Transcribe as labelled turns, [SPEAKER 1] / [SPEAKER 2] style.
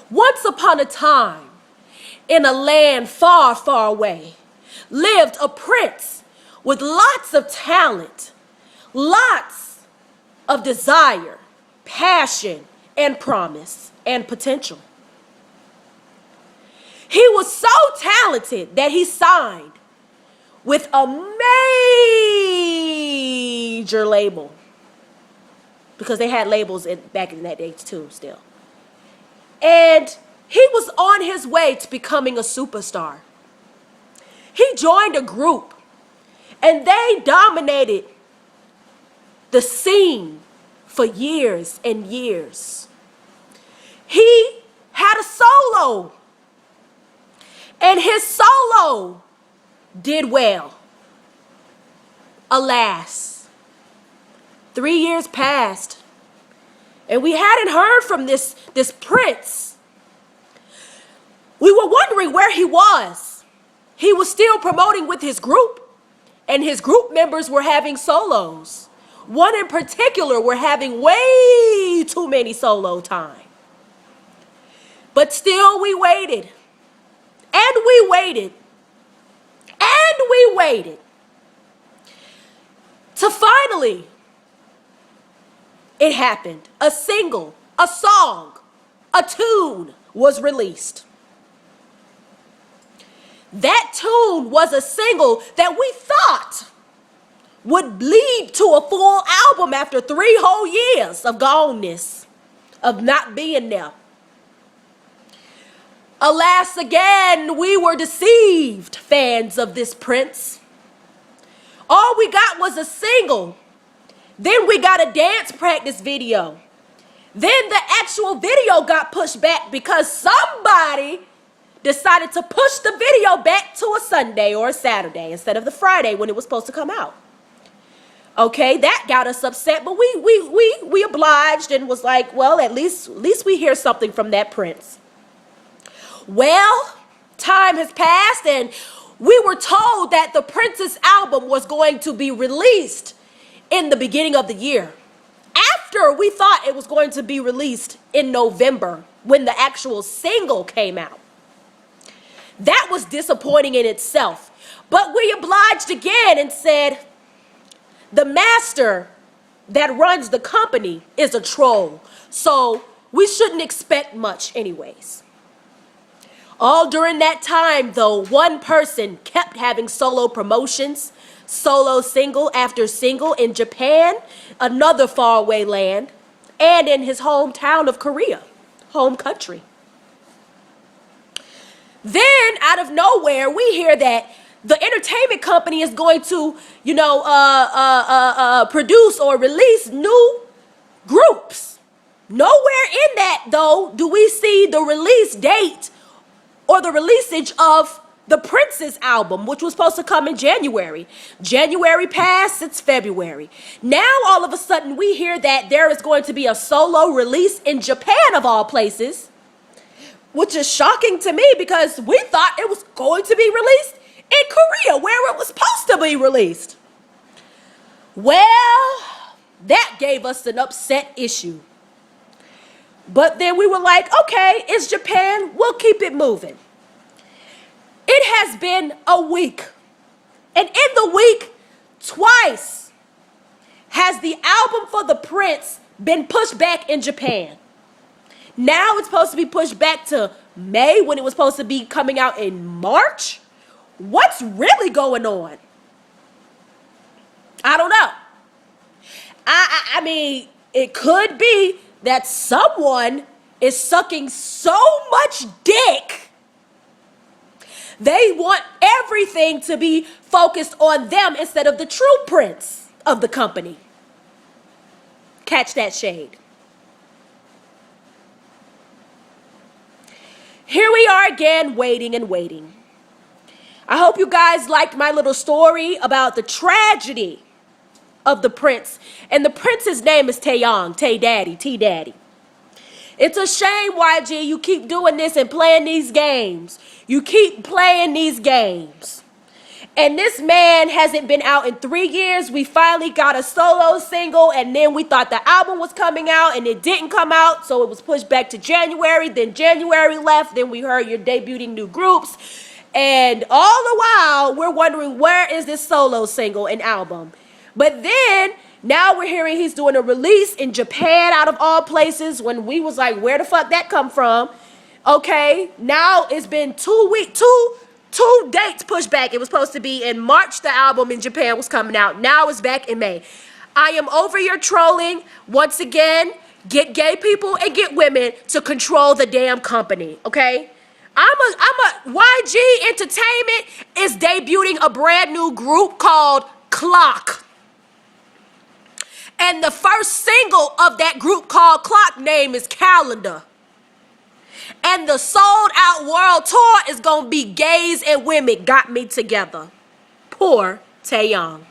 [SPEAKER 1] Once upon a time, in a land far, far away, lived a prince with lots of talent, lots of desire, passion, and promise and potential. He was so talented that he signed with a major label, because they had labels back in that day too still. And he was on his way to becoming a superstar. He joined a group and they dominated the scene for years and years. He had a solo, and his solo did well. Alas, 3 years passed, and we hadn't heard from this prince. We were wondering where he was. He was still promoting with his group, and his group members were having solos. One in particular were having way too many solo time. But still we waited, and we waited, and we waited, to finally, it happened. A single, a song, a tune was released. That tune was a single that we thought would lead to a full album after 3 whole years of goneness, of not being there. Alas, again, we were deceived, fans of this prince. All we got was a single. Then we got a dance practice video. Then the actual video got pushed back because somebody decided to push the video back to a Sunday or a Saturday instead of the Friday when it was supposed to come out. Okay, that got us upset, but we obliged and was like, well, at least we hear something from that prince. Well, time has passed, and we were told that the Prince's album was going to be released in the beginning of the year, after we thought it was going to be released in November when the actual single came out. That was disappointing in itself, but we obliged again and said, the master that runs the company is a troll, so we shouldn't expect much anyways. All during that time, though, one person kept having solo promotions, solo single after single in Japan, another faraway land, and in his hometown of Korea, home country. Then, out of nowhere, we hear that the entertainment company is going to, produce or release new groups. Nowhere in that, though, do we see the release date or the releasage of the Prince's album, which was supposed to come in January. January passed, it's February. Now, all of a sudden, we hear that there is going to be a solo release in Japan, of all places, which is shocking to me because we thought it was going to be released in Korea, where it was supposed to be released. Well, that gave us an upset issue. But then we were like, okay, it's Japan, we'll keep it moving. It has been a week. And in the week, twice has the album for the Prince been pushed back in Japan. Now it's supposed to be pushed back to May when it was supposed to be coming out in March. What's really going on? I don't know. I mean, it could be that someone is sucking so much dick, they want everything to be focused on them instead of the true prince of the company. Catch that shade. Here we are again, waiting and waiting. I hope you guys liked my little story about the tragedy of the prince. And the prince's name is Taeyang, Tay-Daddy, T-Daddy. It's a shame, YG, you keep doing this and playing these games. You keep playing these games. And this man hasn't been out in 3 years. We finally got a solo single, and then we thought the album was coming out, and it didn't come out, so it was pushed back to January. Then January left, then we heard you're debuting new groups. And all the while, we're wondering, where is this solo single and album? But then, now we're hearing he's doing a release in Japan, out of all places, when we was like, where the fuck that come from? Okay, now it's been 2 weeks, two dates pushed back. It was supposed to be in March, the album in Japan was coming out. Now it's back in May. I am over your trolling. Once again, get gay people and get women to control the damn company, okay? YG Entertainment is debuting a brand new group called Clock. And the first single of that group called Clock name is Calendar. And the sold out world tour is going to be Gays and Women Got Me Together. Poor Taeyang.